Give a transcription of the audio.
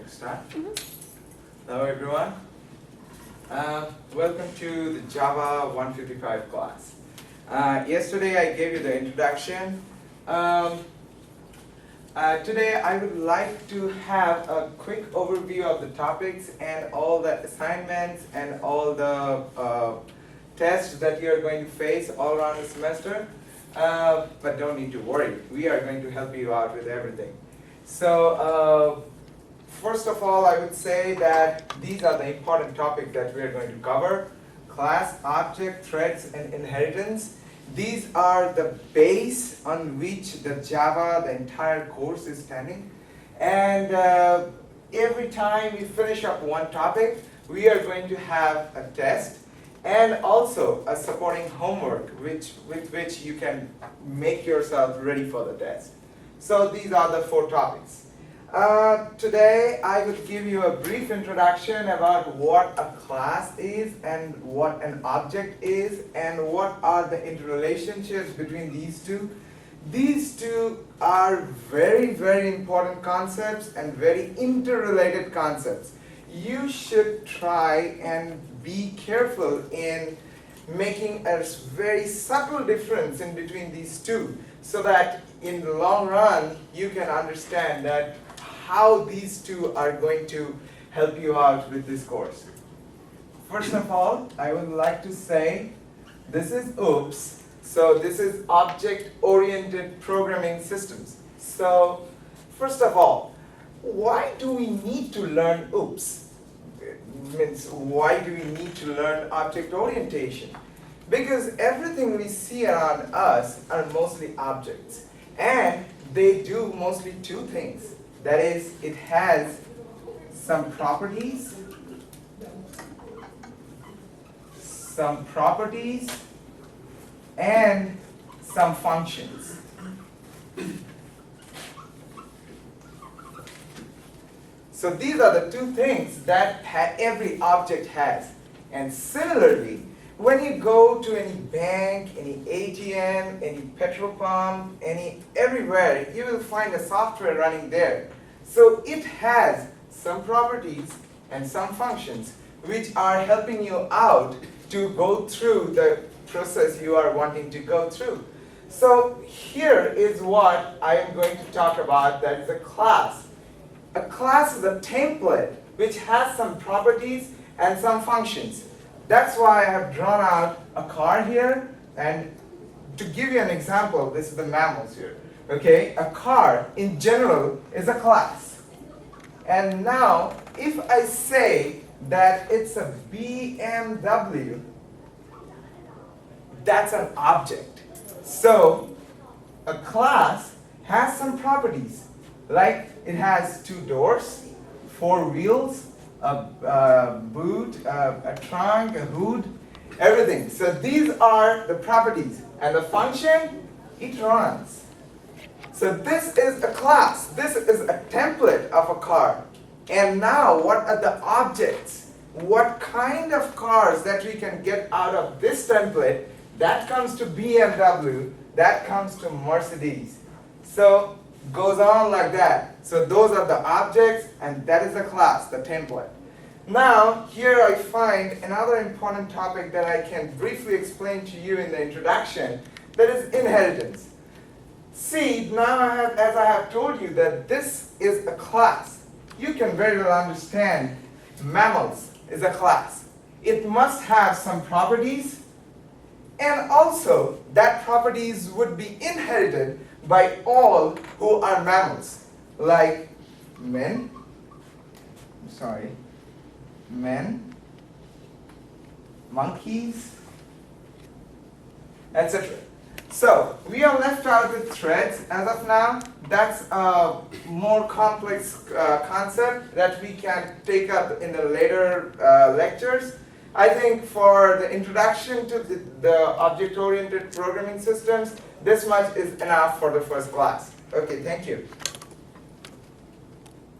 Start. Hello everyone. Welcome to the Java 155 class. Yesterday I gave you the introduction. Today I would like to have a quick overview of the topics and all the assignments and all the tests that you are going to face all around the semester. But don't need to worry. We are going to help you out with everything. So first of all, I would say that these are the important topics that we are going to cover: class, object, threads, and inheritance. These are the base on which the Java, the entire course is standing. And every time we finish up one topic, we are going to have a test and also a supporting homework with which you can make yourself ready for the test. So these are the four topics. Today I will give you a brief introduction about what a class is and what an object is and what are the interrelationships between these two. These two are very, very important concepts and very interrelated concepts. You should try and be careful in making a very subtle difference in between these two, so that in the long run you can understand that how these two are going to help you out with this course. First of all, I would like to say this is OOPS. So this is object-oriented programming systems. So first of all, why do we need to learn OOPS? Means why do we need to learn object orientation? Because everything we see around us are mostly objects, and they do mostly two things. That is, it has some properties and some functions. So these are the two things that every object has. And similarly, when you go to any bank, any ATM, any petrol pump, everywhere, you will find a software running there. So it has some properties and some functions which are helping you out to go through the process you are wanting to go through. So here is what I am going to talk about, that is a class. A class is a template which has some properties and some functions. That's why I have drawn out a car here, and to give you an example, this is the mammals here. Okay, a car in general is a class. And now, if I say that it's a BMW, that's an object. So a class has some properties, like it has two doors, four wheels, a boot, a trunk, a hood, everything. So these are the properties. And the function, it runs. So this is a class. This is a template of a car. And now what are the objects? What kind of cars that we can get out of this template? That comes to BMW. That comes to Mercedes. So goes on like that. So those are the objects, and that is the class, the template. Now, here I find another important topic that I can briefly explain to you in the introduction, that is inheritance. See, now as I have told you that this is a class, you can very well understand mammals is a class. It must have some properties, and also that properties would be inherited by all who are mammals, like men, monkeys, etc. So we are left out with threads as of now. That's a more complex concept that we can take up in the later lectures. I think for the introduction to the object-oriented programming systems, this much is enough for the first class. Okay, thank you.